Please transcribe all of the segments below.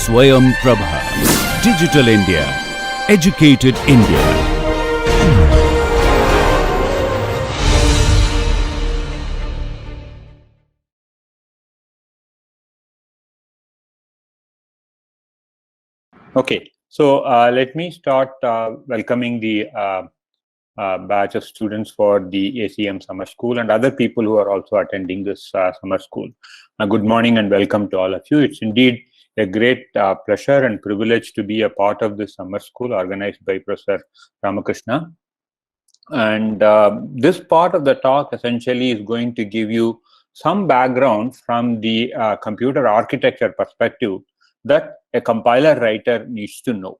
Swayam Prabha. Digital India. Educated India. Okay, so let me start welcoming the batch of students for the ACM Summer School and other people who are also attending this summer school. Good morning and welcome to all of you. It's indeed a great pleasure and privilege to be a part of this summer school organized by Professor Ramakrishna. And this part of the talk essentially is going to give you some background from the computer architecture perspective that a compiler writer needs to know,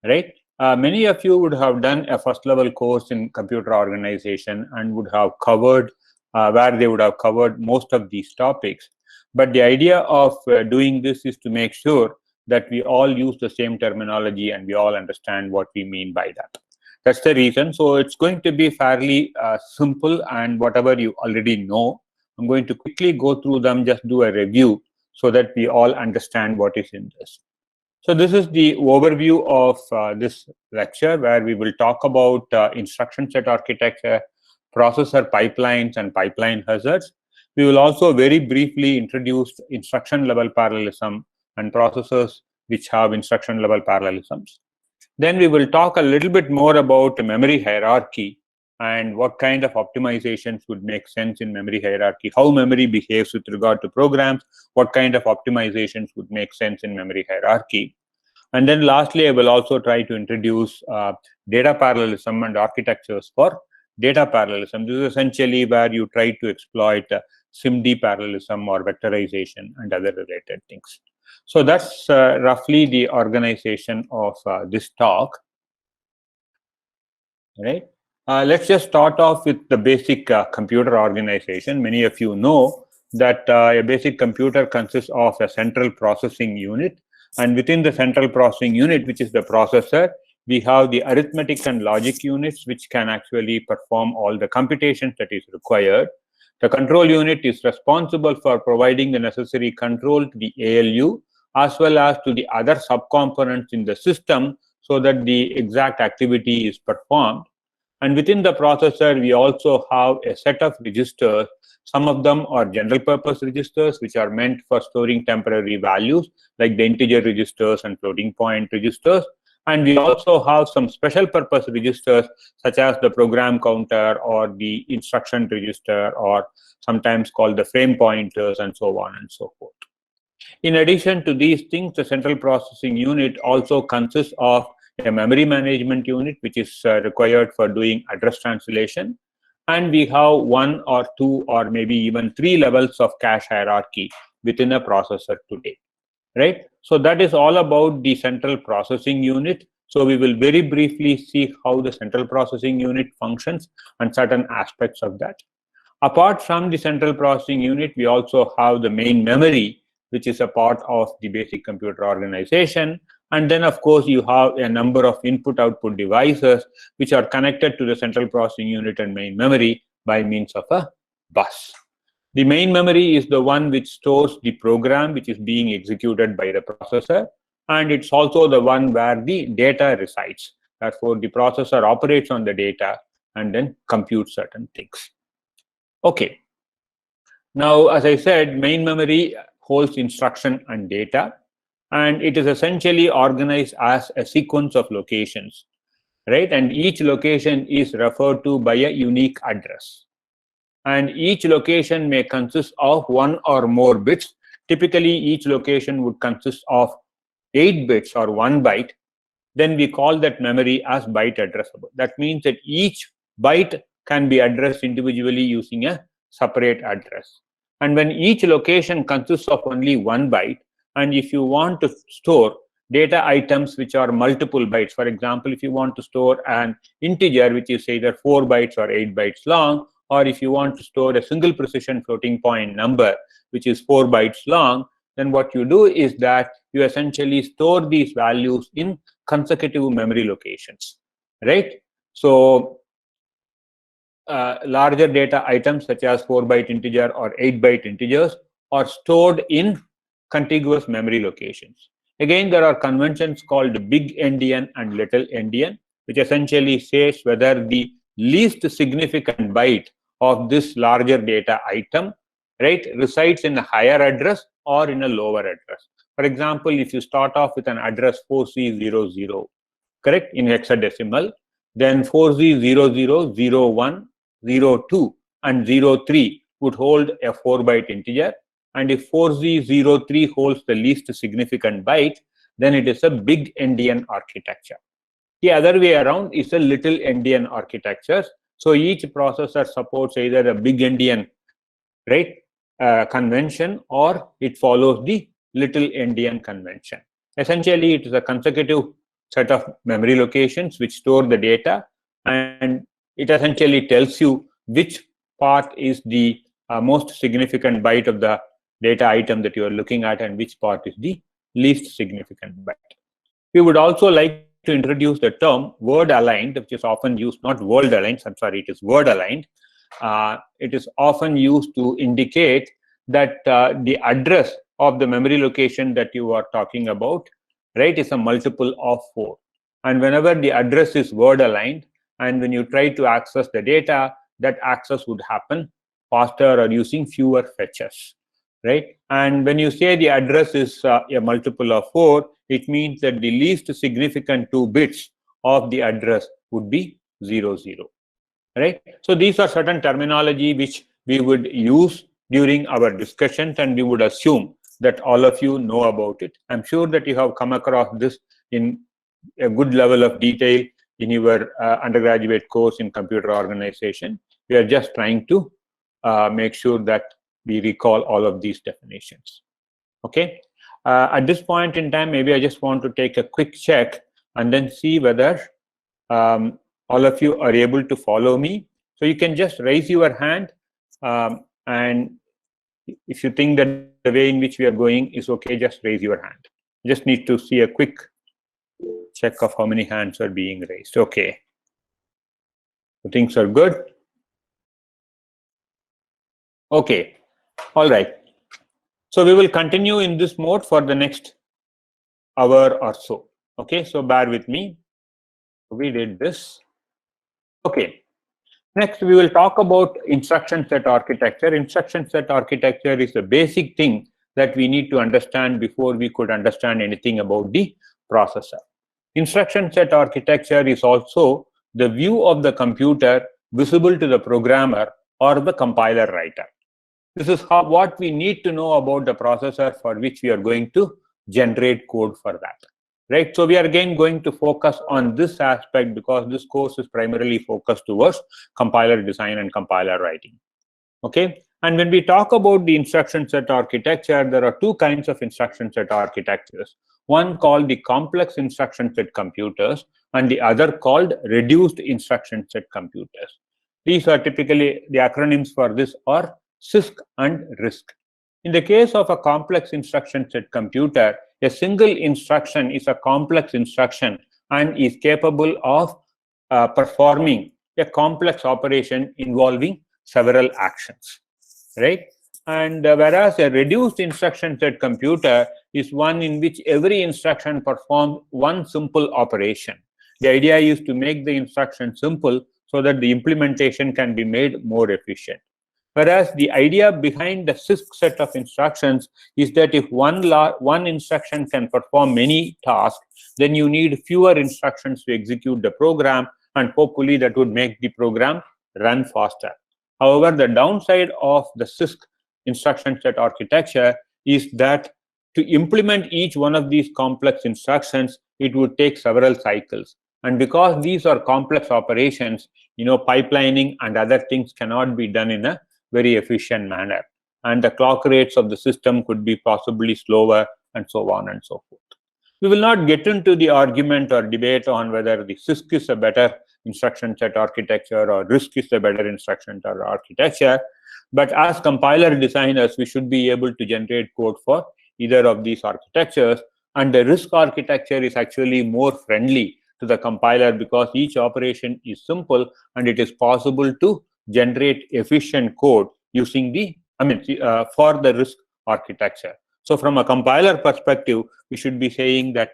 right? Many of you would have done a first level course in computer organization and would have covered where they would have covered most of these topics. But the idea of doing this is to make sure that we all use the same terminology and we all understand what we mean by that. That's the reason. So it's going to be fairly simple, and whatever you already know, I'm going to quickly go through them, just do a review so that we all understand what is in this. So this is the overview of this lecture, where we will talk about instruction set architecture, processor pipelines and pipeline hazards. We will also very briefly introduce instruction level parallelism and processors which have instruction level parallelisms. Then we will talk a little bit more about memory hierarchy and what kind of optimizations would make sense in memory hierarchy, how memory behaves with regard to programs, what kind of optimizations would make sense in memory hierarchy. And then lastly, I will also try to introduce data parallelism and architectures for data parallelism. This is essentially where you try to exploit SIMD parallelism or vectorization and other related things. So that's roughly the organization of this talk. Right? Let's just start off with the basic computer organization. Many of you know that a basic computer consists of a central processing unit, and within the central processing unit, which is the processor, we have the arithmetic and logic units, which can actually perform all the computations that is required. The control unit is responsible for providing the necessary control to the ALU as well as to the other subcomponents in the system so that the exact activity is performed. And within the processor, we also have a set of registers. Some of them are general purpose registers, which are meant for storing temporary values, like the integer registers and floating point registers. And we also have some special purpose registers, such as the program counter or the instruction register, or sometimes called the frame pointers, and so on and so forth. In addition to these things, the central processing unit also consists of a memory management unit, which is required for doing address translation. And we have one or two or maybe even three levels of cache hierarchy within a processor today, right? So that is all about the central processing unit. So we will very briefly see how the central processing unit functions and certain aspects of that. Apart from the central processing unit, we also have the main memory, which is a part of the basic computer organization. And then, of course, you have a number of input-output devices which are connected to the central processing unit and main memory by means of a bus. The main memory is the one which stores the program which is being executed by the processor, and it's also the one where the data resides. Therefore, the processor operates on the data and then computes certain things. Okay. Now, as I said, main memory holds instruction and data, and it is essentially organized as a sequence of locations, right? And each location is referred to by a unique address. And each location may consist of one or more bits. Typically, each location would consist of 8 bits or 1 byte. Then we call that memory as byte addressable. That means that each byte can be addressed individually using a separate address. And when each location consists of only 1 byte, and if you want to store data items which are multiple bytes, for example, if you want to store an integer which is either 4 bytes or 8 bytes long, or if you want to store a single precision floating point number which is 4 bytes long, then what you do is that you essentially store these values in consecutive memory locations, right? So larger data items such as 4-byte integer or 8-byte integers are stored in contiguous memory locations. Again, there are conventions called big endian and little endian, which essentially says whether the least significant byte of this larger data item, right, resides in a higher address or in a lower address. For example, if you start off with an address 4C00, correct, in hexadecimal, then 4Z00, 01, 02, and 03 would hold a 4-byte integer. And if 4Z03 holds the least significant byte, then it is a big endian architecture. The other way around is a little endian architecture. So each processor supports either a big endian, right, convention, or it follows the little endian convention. Essentially, it is a consecutive set of memory locations which store the data, and it essentially tells you which part is the most significant byte of the data item that you are looking at and which part is the least significant byte. We would also like to introduce the term word aligned, which is often used, not world aligned, I'm sorry, it is word aligned. It is often used to indicate that the address of the memory location that you are talking about, right, is a multiple of 4. And whenever the address is word aligned, and when you try to access the data, that access would happen faster or using fewer fetches, right? And when you say the address is a multiple of 4, it means that the least significant 2 bits of the address would be 00. Right? So these are certain terminology which we would use during our discussions, and we would assume that all of you know about it. I'm sure that you have come across this in a good level of detail in your undergraduate course in computer organization. We are just trying to make sure that we recall all of these definitions. Okay. At this point in time, maybe I just want to take a quick check and then see whether all of you are able to follow me. So you can just raise your hand, and if you think that the way in which we are going is okay, just raise your hand. Just need to see a quick check of how many hands are being raised. Okay. So things are good. Okay. All right. So we will continue in this mode for the next hour or so. Okay. So bear with me. We did this. Okay. Next, we will talk about instruction set architecture. Instruction set architecture is the basic thing that we need to understand before we could understand anything about the processor. Instruction set architecture is also the view of the computer visible to the programmer or the compiler writer. This is what we need to know about the processor for which we are going to generate code for that. Right, so we are again going to focus on this aspect because this course is primarily focused towards compiler design and compiler writing. Okay, and when we talk about the instruction set architecture, there are 2 kinds of instruction set architectures. One called the complex instruction set computers, and the other called reduced instruction set computers. These are typically, the acronyms for this are CISC and RISC. In the case of a complex instruction set computer, a single instruction is a complex instruction and is capable of performing a complex operation involving several actions, right? And whereas a reduced instruction set computer is one in which every instruction performs one simple operation. The idea is to make the instruction simple so that the implementation can be made more efficient. Whereas the idea behind the CISC set of instructions is that if one instruction can perform many tasks, then you need fewer instructions to execute the program, and hopefully that would make the program run faster. However, the downside of the CISC instruction set architecture is that to implement each one of these complex instructions, it would take several cycles. And because these are complex operations, pipelining and other things cannot be done in a very efficient manner, and the clock rates of the system could be possibly slower, and so on and so forth. We will not get into the argument or debate on whether the CISC is a better instruction set architecture or RISC is a better instruction set architecture, but as compiler designers, we should be able to generate code for either of these architectures, and the RISC architecture is actually more friendly to the compiler because each operation is simple and it is possible to generate efficient code using for the RISC architecture. So from a compiler perspective, we should be saying that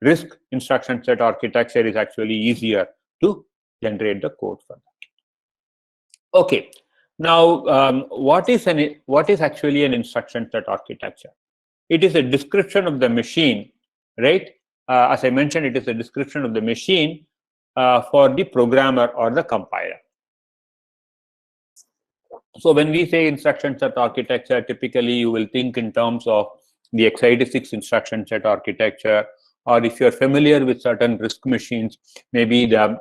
RISC instruction set architecture is actually easier to generate the code for that. Okay, now what is actually an instruction set architecture? It is a description of the machine, right? As I mentioned, it is a description of the machine for the programmer or the compiler. So when we say instruction set architecture, typically you will think in terms of the x86 instruction set architecture, or if you're familiar with certain RISC machines, maybe the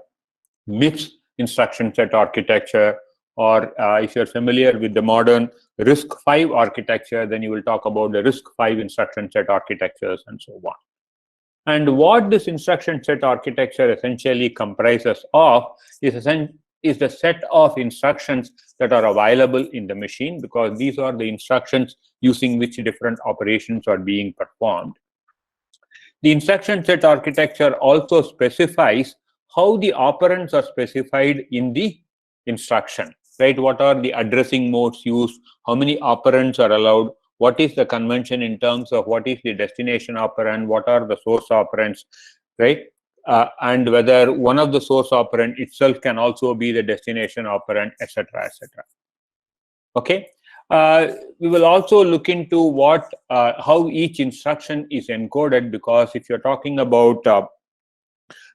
MIPS instruction set architecture, or if you're familiar with the modern RISC-V architecture, then you will talk about the RISC-V instruction set architectures and so on. And what this instruction set architecture essentially comprises of is the set of instructions that are available in the machine, because these are the instructions using which different operations are being performed. The instruction set architecture also specifies how the operands are specified in the instruction, right? What are the addressing modes used? How many operands are allowed? What is the convention in terms of what is the destination operand? What are the source operands, right? And whether one of the source operand itself can also be the destination operand, etc., etc. Okay. We will also look into how each instruction is encoded, because if you're talking about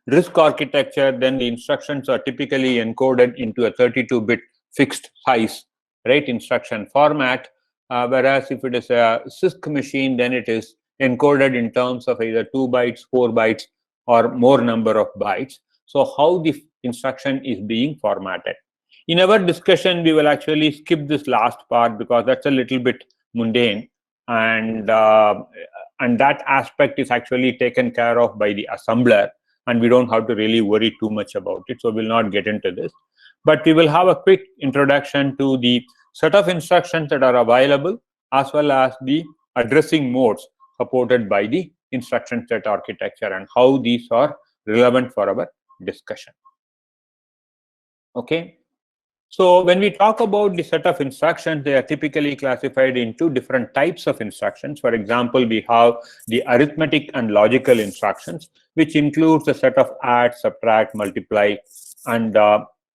RISC architecture, then the instructions are typically encoded into a 32-bit fixed size, right, instruction format. Whereas if it is a CISC machine, then it is encoded in terms of either 2 bytes, 4 bytes, or more number of bytes. So how the instruction is being formatted. In our discussion, we will actually skip this last part because that's a little bit mundane, and that aspect is actually taken care of by the assembler, and we don't have to really worry too much about it. So we'll not get into this, but we will have a quick introduction to the set of instructions that are available, as well as the addressing modes supported by the instruction set architecture and how these are relevant for our discussion. Okay. So when we talk about the set of instructions, they are typically classified into different types of instructions. For example, we have the arithmetic and logical instructions, which includes a set of add, subtract, multiply, and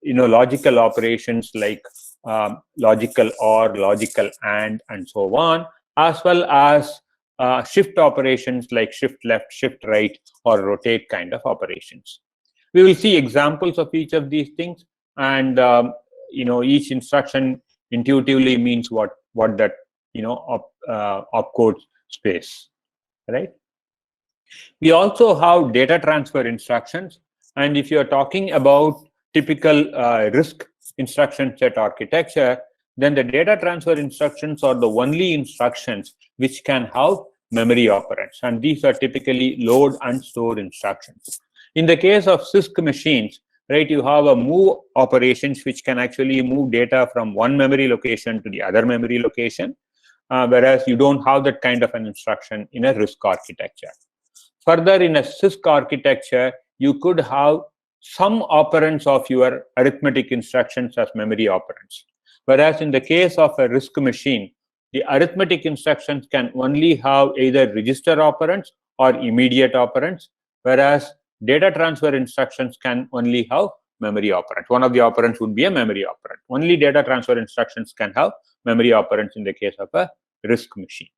logical operations like logical or, logical and so on, as well as shift operations like shift left, shift right, or rotate kind of operations. We will see examples of each of these things, and each instruction intuitively means what that opcode space, right? We also have data transfer instructions, and if you are talking about typical RISC instruction set architecture, then the data transfer instructions are the only instructions which can have memory operands, and these are typically load and store instructions. In the case of CISC machines, right, you have a move operations which can actually move data from one memory location to the other memory location, whereas you don't have that kind of an instruction in a RISC architecture. Further, in a CISC architecture, you could have some operands of your arithmetic instructions as memory operands, whereas in the case of a RISC machine, the arithmetic instructions can only have either register operands or immediate operands, whereas data transfer instructions can only have memory operands. One of the operands would be a memory operand. Only data transfer instructions can have memory operands in the case of a RISC machine.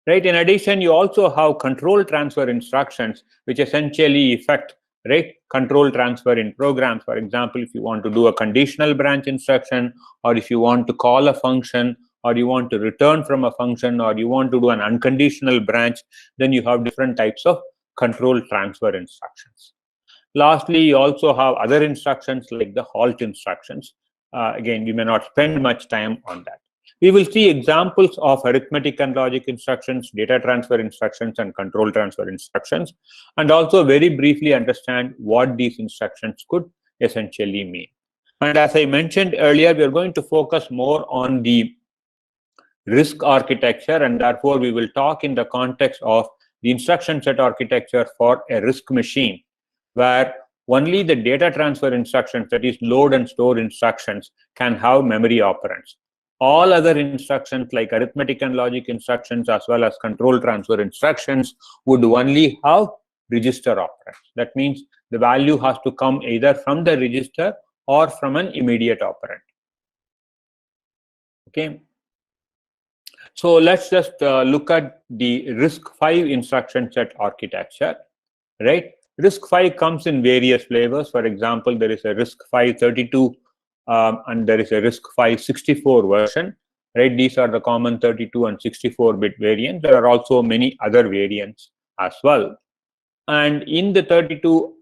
Right. In addition, you also have control transfer instructions, which essentially effect, right, control transfer in programs. For example, if you want to do a conditional branch instruction, or if you want to call a function, or you want to return from a function, or you want to do an unconditional branch, then you have different types of control transfer instructions. Lastly, you also have other instructions like the halt instructions. Again, we may not spend much time on that. We will see examples of arithmetic and logic instructions, data transfer instructions, and control transfer instructions, and also very briefly understand what these instructions could essentially mean. And as I mentioned earlier, we are going to focus more on the RISC architecture, and therefore we will talk in the context of the instruction set architecture for a RISC machine, where only the data transfer instructions, that is load and store instructions, can have memory operands. All other instructions like arithmetic and logic instructions as well as control transfer instructions would only have register operands. That means the value has to come either from the register or from an immediate operand. Okay. So let's just look at the RISC-V instruction set architecture, right? RISC-V comes in various flavors. For example, there is a RISC-V 32 and there is a RISC-V 64 version, right? These are the common 32 and 64-bit variants. There are also many other variants as well. And in the 32,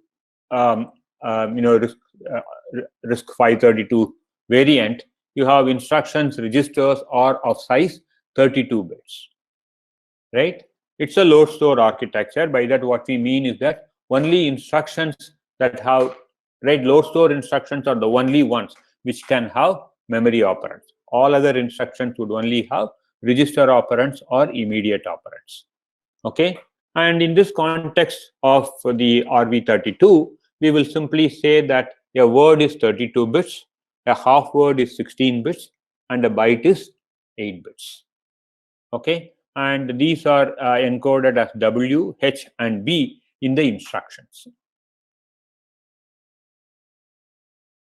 RISC-V 32 variant, you have instructions registers are of size 32 bits, right? It's a load store architecture. By that, what we mean is that only instructions that have, right, load store instructions are the only ones which can have memory operands. All other instructions would only have register operands or immediate operands. Okay. And in this context of the RV32, we will simply say that a word is 32 bits, a half word is 16 bits, and a byte is 8 bits. Okay, and these are encoded as W, H, and B in the instructions.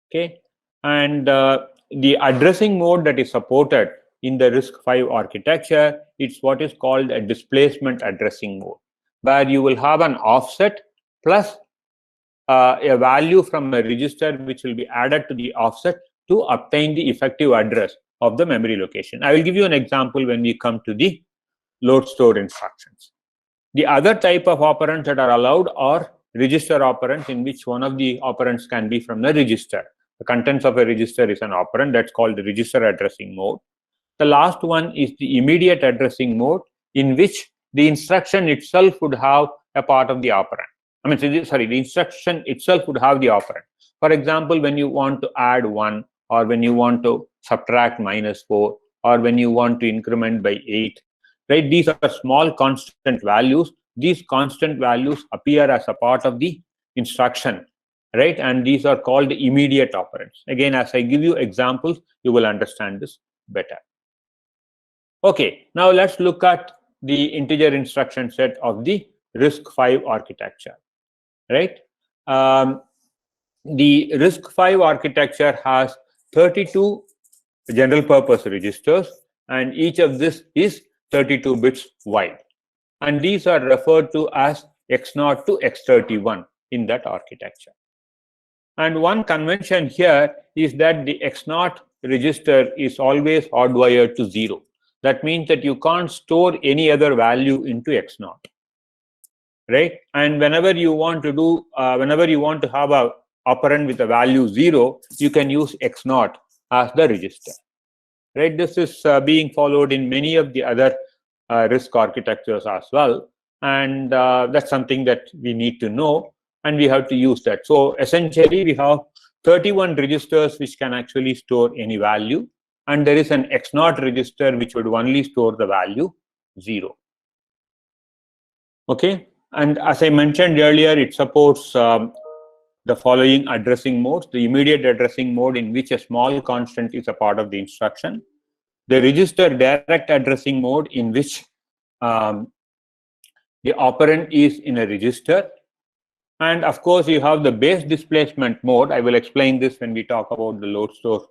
Okay, and the addressing mode that is supported in the RISC-V architecture, it's what is called a displacement addressing mode, where you will have an offset plus a value from a register which will be added to the offset to obtain the effective address of the memory location. I will give you an example when we come to the load store instructions. The other type of operands that are allowed are register operands, in which one of the operands can be from the register. The contents of a register is an operand. That's called the register addressing mode. The last one is the immediate addressing mode, in which the instruction itself would have a part of the operand. The instruction itself would have the operand. For example, when you want to add 1, or when you want to subtract -4, or when you want to increment by 8, right? These are small constant values. These constant values appear as a part of the instruction, right? And these are called immediate operands. Again, as I give you examples, you will understand this better. Okay, now let's look at the integer instruction set of the RISC-V architecture, right? The RISC-V architecture has 32 general purpose registers, and each of this is 32 bits wide. And these are referred to as X0 to X31 in that architecture. And one convention here is that the X0 register is always hardwired to 0. That means that you can't store any other value into X0, right? And whenever you want to do, whenever you want to have a operand with a value 0, you can use X0 as the register, right? This is being followed in many of the other RISC architectures as well, and that's something that we need to know, and we have to use that. So essentially, we have 31 registers which can actually store any value, and there is an X0 register which would only store the value 0. Okay, and as I mentioned earlier, it supports the following addressing modes: the immediate addressing mode, in which a small constant is a part of the instruction; the register direct addressing mode, in which the operand is in a register; and of course, you have the base displacement mode. I will explain this when we talk about the load store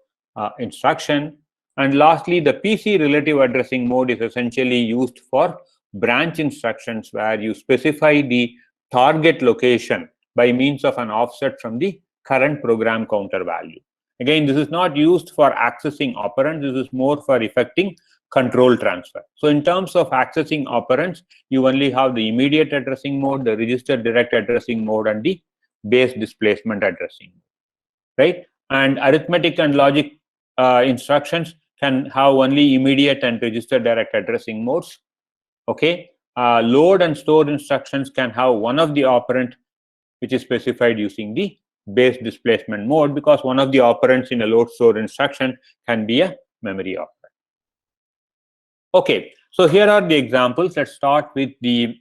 instruction. And lastly, the PC relative addressing mode is essentially used for branch instructions, where you specify the target location by means of an offset from the current program counter value. Again, this is not used for accessing operands. This is more for effecting control transfer. So in terms of accessing operands, you only have the immediate addressing mode, the register direct addressing mode, and the base displacement addressing, right? And arithmetic and logic instructions can have only immediate and register direct addressing modes. Okay, load and store instructions can have one of the operand which is specified using the base displacement mode, because one of the operands in a load store instruction can be a memory operand. Okay, so here are the examples. Let's start with the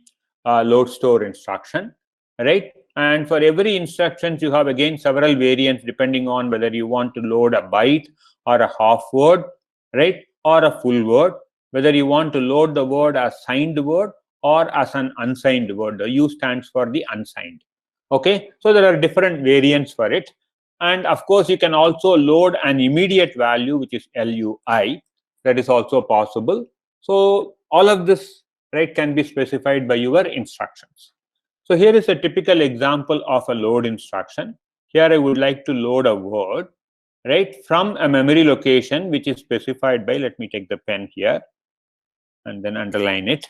load store instruction, right? And for every instruction, you have again several variants depending on whether you want to load a byte or a half word, right, or a full word, whether you want to load the word as signed word or as an unsigned word. The U stands for the unsigned. Okay, so there are different variants for it. And of course, you can also load an immediate value, which is LUI. That is also possible. So all of this, right, can be specified by your instructions. So here is a typical example of a load instruction. Here I would like to load a word, right, from a memory location which is specified by, let me take the pen here and then underline it.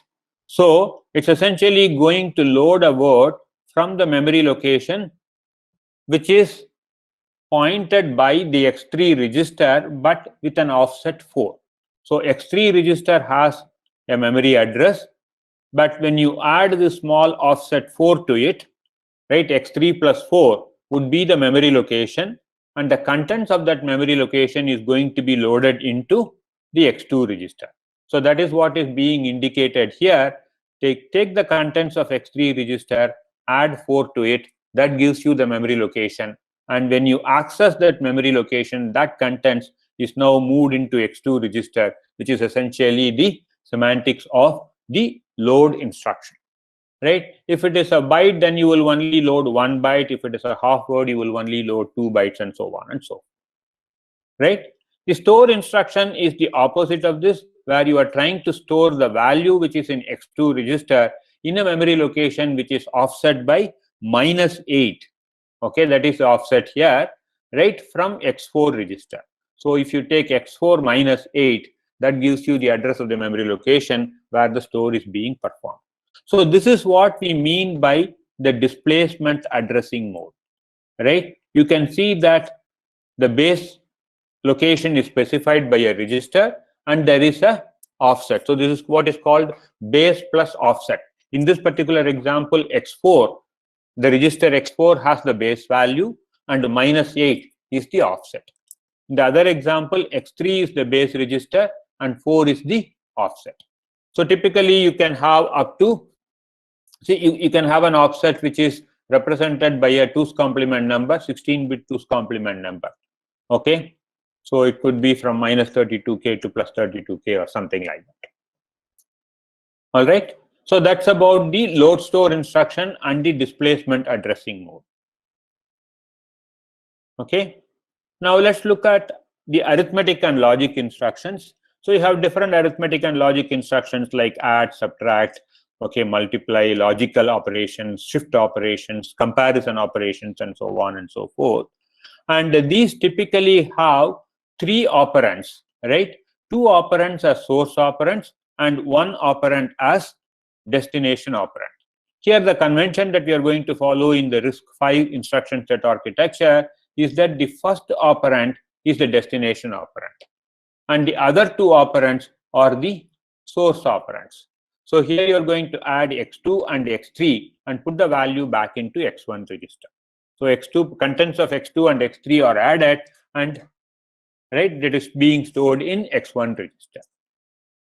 So it's essentially going to load a word from the memory location which is pointed by the X3 register but with an offset 4. So X3 register has a memory address, but when you add the small offset 4 to it, right, X3 plus 4 would be the memory location, and the contents of that memory location is going to be loaded into the X2 register. So that is what is being indicated here. Take the contents of X3 register, add 4 to it, that gives you the memory location. And when you access that memory location, that contents is now moved into X2 register, which is essentially the semantics of the load instruction. Right? If it is a byte, then you will only load 1 byte. If it is a half word, you will only load 2 bytes, and so on and so forth. Right? The store instruction is the opposite of this, where you are trying to store the value which is in X2 register in a memory location which is offset by -8. Okay, that is the offset here, right, from X4 register. So if you take X4 -8, that gives you the address of the memory location where the store is being performed. So this is what we mean by the displacement addressing mode, right? You can see that the base location is specified by a register and there is a offset. So this is what is called base plus offset. In this particular example, X4, the register X4 has the base value and -8 is the offset. In the other example, X3 is the base register and 4 is the offset. So typically you can have up to, see, you can have an offset which is represented by a 2's complement number, 16-bit 2's complement number. Okay, so it could be from -32K to +32K or something like that. All right, so that's about the load store instruction and the displacement addressing mode. Okay, now let's look at the arithmetic and logic instructions. So you have different arithmetic and logic instructions like add, subtract, okay, multiply, logical operations, shift operations, comparison operations, and so on and so forth. And these typically have 3 operands, right? 2 operands as source operands and 1 operand as destination operand. Here the convention that we are going to follow in the RISC-V instruction set architecture is that the first operand is the destination operand and the other 2 operands are the source operands. So here you are going to add X2 and X3 and put the value back into X1 register. So X2, contents of X2 and X3 are added and, right, that is being stored in X1 register.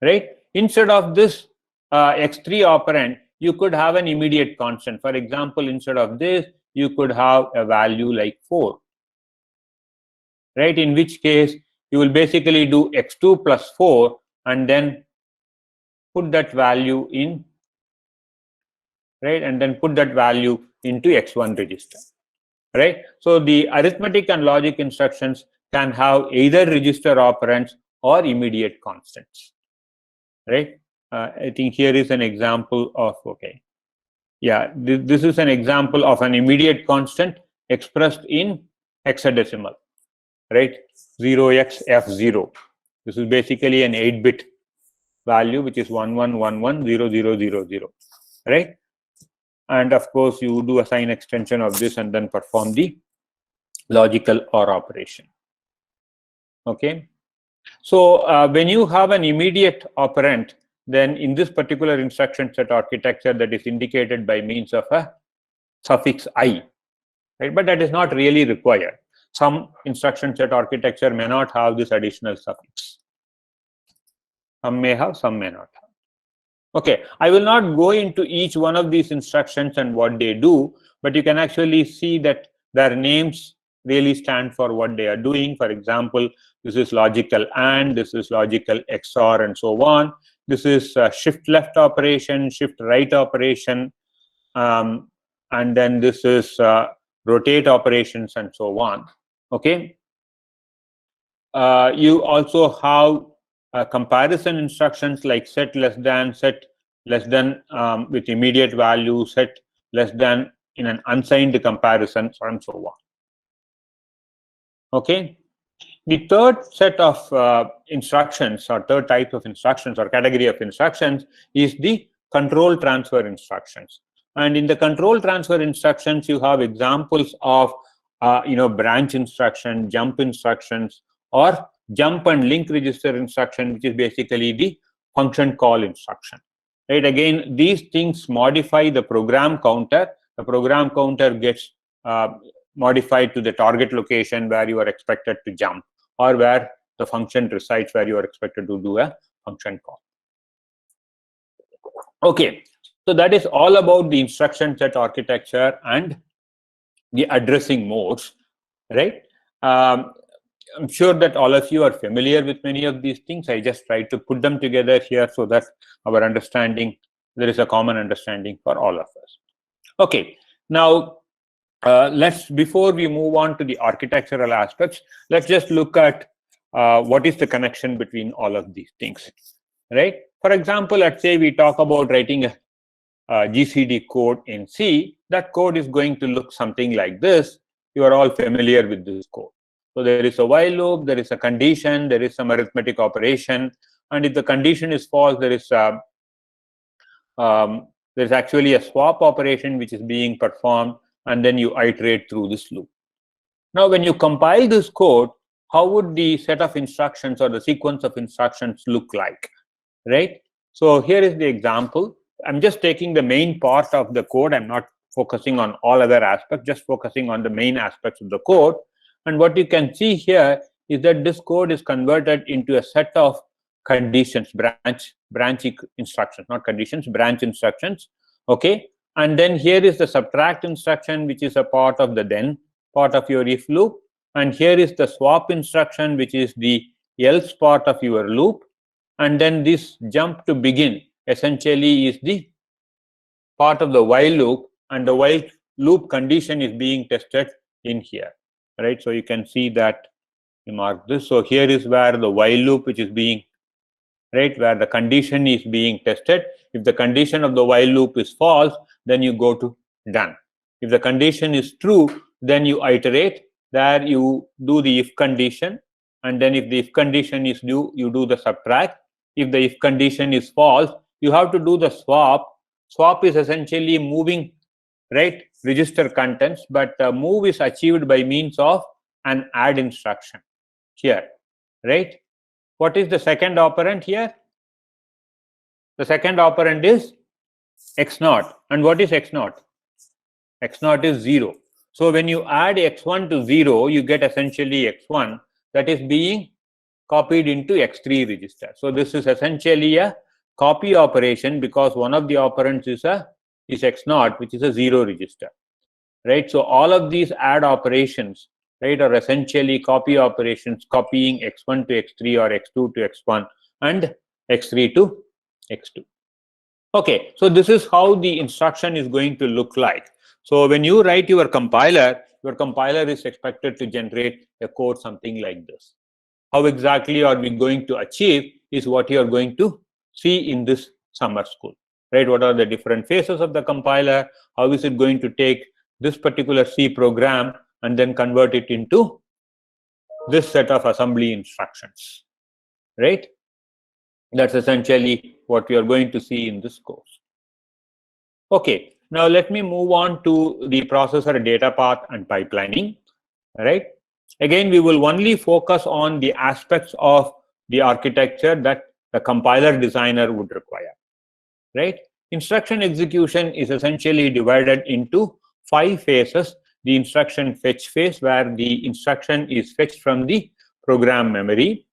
Right? Instead of this X3 operand, you could have an immediate constant. For example, instead of this, you could have a value like 4. Right? In which case, you will basically do X2 plus 4 and then put that value in, right, and then put that value into X1 register, right? So the arithmetic and logic instructions can have either register operands or immediate constants, right? I think here is an example of, okay, yeah, this is an example of an immediate constant expressed in hexadecimal, right? 0xF0. This is basically an 8-bit value which is 11110000, right? And of course you do a sign extension of this and then perform the logical OR operation. Okay, so when you have an immediate operand, then in this particular instruction set architecture, that is indicated by means of a suffix I, right? But that is not really required. Some instruction set architecture may not have this additional suffix. Some may have, some may not have. Okay, I will not go into each one of these instructions and what they do, but you can actually see that their names really stand for what they are doing. For example, this is logical AND, this is logical XOR, and so on. This is shift left operation, shift right operation, and then this is rotate operations, and so on. Okay. You also have comparison instructions like set less than with immediate value, set less than in an unsigned comparison, and so on. Okay. The third set of instructions, or third type of instructions, or category of instructions, is the control transfer instructions. And in the control transfer instructions, you have examples of branch instruction, jump instructions, or jump and link register instruction, which is basically the function call instruction. Right? Again, these things modify the program counter. The program counter gets modified to the target location where you are expected to jump, or where the function resides where you are expected to do a function call. Okay, so that is all about the instruction set architecture and the addressing modes, right? I'm sure that all of you are familiar with many of these things. I just try to put them together here so that our understanding, there is a common understanding for all of us. Okay, now before we move on to the architectural aspects, let's just look at what is the connection between all of these things, right? For example, let's say we talk about writing a GCD code in C. That code is going to look something like this. You are all familiar with this code. So there is a while loop, there is a condition, there is some arithmetic operation, and if the condition is false, there is there's actually a swap operation which is being performed, and then you iterate through this loop. Now, when you compile this code, how would the set of instructions or the sequence of instructions look like, right? So here is the example. I'm just taking the main part of the code. I'm not focusing on all other aspects, just focusing on the main aspects of the code. And what you can see here is that this code is converted into a set of conditions, branch instructions, not conditions, branch instructions. Okay. And then here is the subtract instruction, which is a part of the then part of your if loop. And here is the swap instruction, which is the else part of your loop. And then this jump to begin essentially is the part of the while loop, and the while loop condition is being tested in here, right? So you can see that you mark this. So here is where the while loop, which is being, right, where the condition is being tested. If the condition of the while loop is false, then you go to done. If the condition is true, then you iterate. There you do the if condition, and then if the if condition is true, you do the subtract. If the if condition is false, you have to do the swap. Swap is essentially moving, right, register contents, but move is achieved by means of an add instruction here, right? What is the second operand here? The second operand is x0. And what is x0? X0 is 0. So when you add x1 to 0, you get essentially x1 that is being copied into x3 register. So this is essentially a copy operation, because one of the operands is x0, which is a 0 register, right? So all of these add operations, right, are essentially copy operations, copying x1 to x3 or x2 to x1 and x3 to x2. Okay, so this is how the instruction is going to look like. So when you write your compiler is expected to generate a code something like this. How exactly are we going to achieve is what you are going to see in this summer school, right? What are the different phases of the compiler? How is it going to take this particular C program and then convert it into this set of assembly instructions, right? That's essentially what we are going to see in this course. Okay, now let me move on to the processor data path and pipelining, right? Again, we will only focus on the aspects of the architecture that the compiler designer would require, right? Instruction execution is essentially divided into 5 phases. The instruction fetch phase, where the instruction is fetched from the program memory,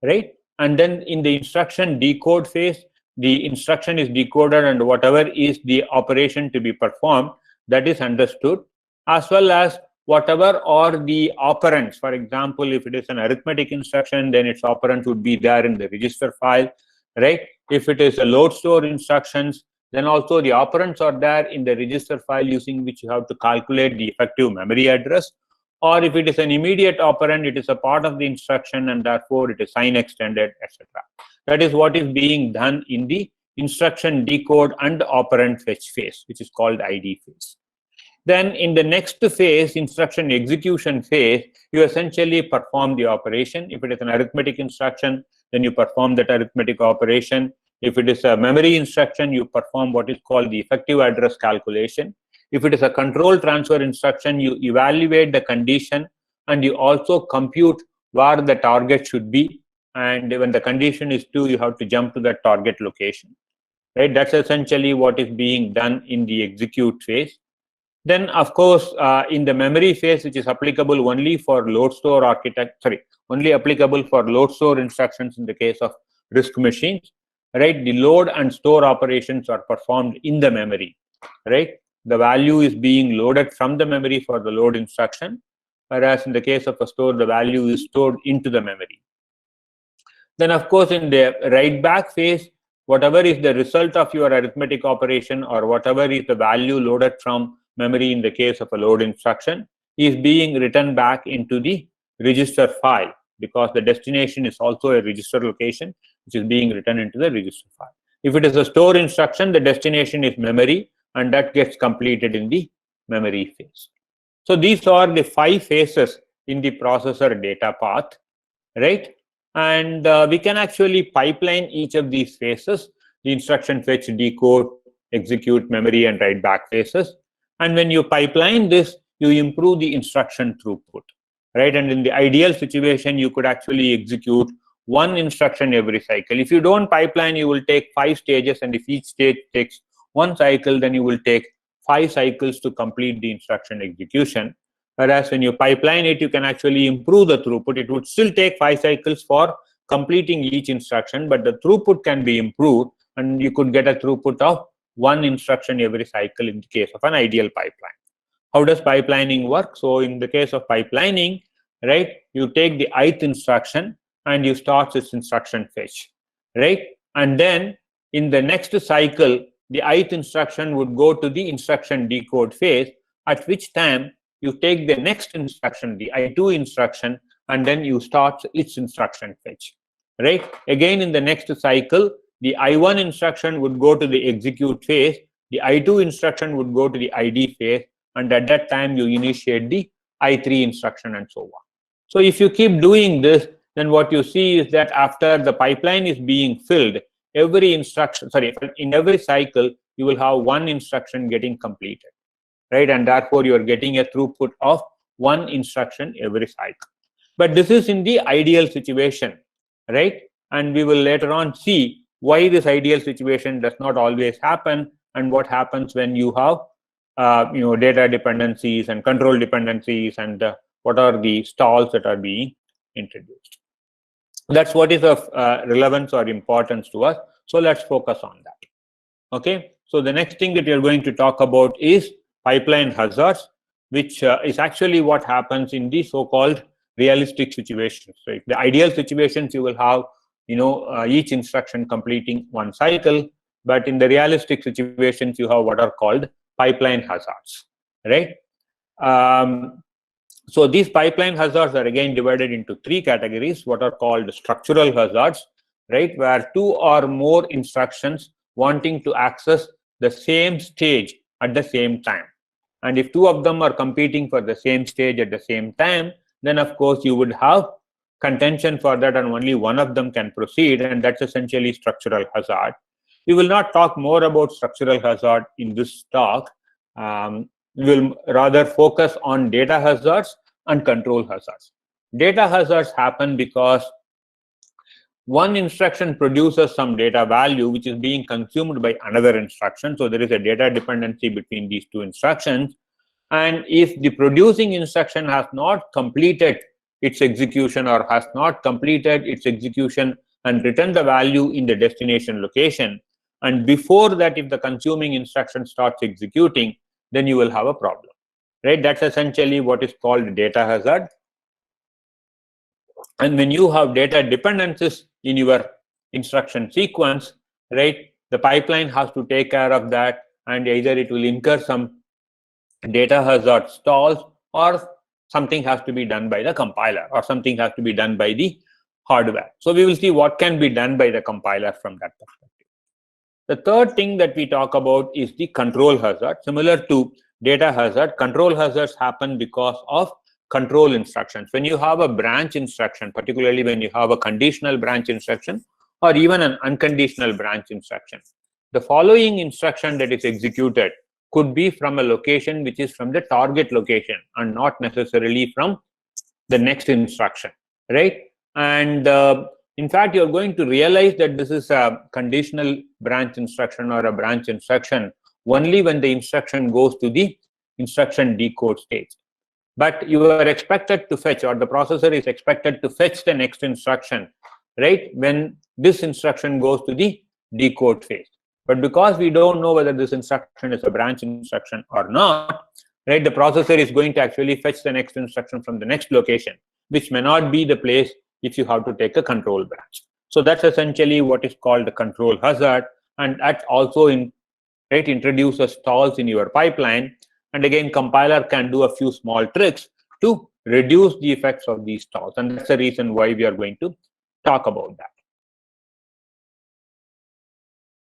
right? And then in the instruction decode phase, the instruction is decoded and whatever is the operation to be performed, that is understood, as well as whatever are the operands. For example, if it is an arithmetic instruction, then its operands would be there in the register file, right? If it is a load store instructions, then also the operands are there in the register file using which you have to calculate the effective memory address. Or if it is an immediate operand, it is a part of the instruction and therefore it is sign extended, etc. That is what is being done in the instruction decode and operand fetch phase, which is called ID phase. Then in the next phase, instruction execution phase, you essentially perform the operation. If it is an arithmetic instruction, then you perform that arithmetic operation. If it is a memory instruction, you perform what is called the effective address calculation. If it is a control transfer instruction, you evaluate the condition and you also compute where the target should be. And when the condition is true, you have to jump to that target location, right? That's essentially what is being done in the execute phase. Then, of course, in the memory phase, which is applicable only for load store only applicable for load store instructions in the case of RISC machines, right? The load and store operations are performed in the memory, right? The value is being loaded from the memory for the load instruction, whereas in the case of a store, the value is stored into the memory. Then, of course, in the write back phase, whatever is the result of your arithmetic operation or whatever is the value loaded from memory in the case of a load instruction is being written back into the register file, because the destination is also a register location which is being written into the register file. If it is a store instruction, the destination is memory and that gets completed in the memory phase. So these are the 5 phases in the processor data path, right? And we can actually pipeline each of these phases: the instruction fetch, decode, execute, memory, and write back phases. And when you pipeline this, you improve the instruction throughput, right? And in the ideal situation, you could actually execute 1 instruction every cycle. If you don't pipeline, you will take 5 stages, and if each stage takes 1 cycle, then you will take 5 cycles to complete the instruction execution. Whereas when you pipeline it, you can actually improve the throughput. It would still take 5 cycles for completing each instruction, but the throughput can be improved, and you could get a throughput of 1 instruction every cycle in the case of an ideal pipeline. How does pipelining work? So in the case of pipelining, right, you take the ith instruction and you start its instruction fetch, right? And then in the next cycle, the ith instruction would go to the instruction decode phase, at which time you take the next instruction, the I2 instruction, and then you start its instruction fetch, right? Again, in the next cycle, the I1 instruction would go to the execute phase, the I2 instruction would go to the ID phase, and at that time you initiate the I3 instruction and so on. So if you keep doing this, then what you see is that after the pipeline is being filled, in every cycle, you will have 1 instruction getting completed, right? And therefore, you are getting a throughput of 1 instruction every cycle. But this is in the ideal situation, right? And we will later on see why this ideal situation does not always happen, and what happens when you have data dependencies and control dependencies, and what are the stalls that are being introduced. That's what is of relevance or importance to us. So let's focus on that. Okay. So the next thing that we are going to talk about is pipeline hazards, which is actually what happens in the so-called realistic situations. Right? The ideal situations, you will have each instruction completing 1 cycle, but in the realistic situations, you have what are called pipeline hazards, right? So these pipeline hazards are again divided into 3 categories, what are called structural hazards, right? Where 2 or more instructions wanting to access the same stage at the same time. And if 2 of them are competing for the same stage at the same time, then of course you would have contention for that, and only 1 of them can proceed, and that's essentially structural hazard. We will not talk more about structural hazard in this talk. We will rather focus on data hazards and control hazards. Data hazards happen because 1 instruction produces some data value which is being consumed by another instruction. So there is a data dependency between these 2 instructions. And if the producing instruction has not completed its execution, or has not completed its execution and written the value in the destination location, and before that, if the consuming instruction starts executing, then you will have a problem, right? That's essentially what is called data hazard. And when you have data dependencies in your instruction sequence, right, the pipeline has to take care of that, and either it will incur some data hazard stalls, or something has to be done by the compiler, or something has to be done by the hardware. So we will see what can be done by the compiler from that perspective. The third thing that we talk about is the control hazard. Similar to data hazard, control hazards happen because of control instructions. When you have a branch instruction, particularly when you have a conditional branch instruction or even an unconditional branch instruction, the following instruction that is executed could be from a location which is from the target location and not necessarily from the next instruction, right? And in fact, you're going to realize that this is a conditional branch instruction or a branch instruction only when the instruction goes to the instruction decode stage. But you are expected to fetch, or the processor is expected to fetch the next instruction, right, when this instruction goes to the decode phase. But because we don't know whether this instruction is a branch instruction or not, right, the processor is going to actually fetch the next instruction from the next location, which may not be the place if you have to take a control branch. So that's essentially what is called the control hazard, and that also introduces stalls in your pipeline. And again, compiler can do a few small tricks to reduce the effects of these stalls, and that's the reason why we are going to talk about that.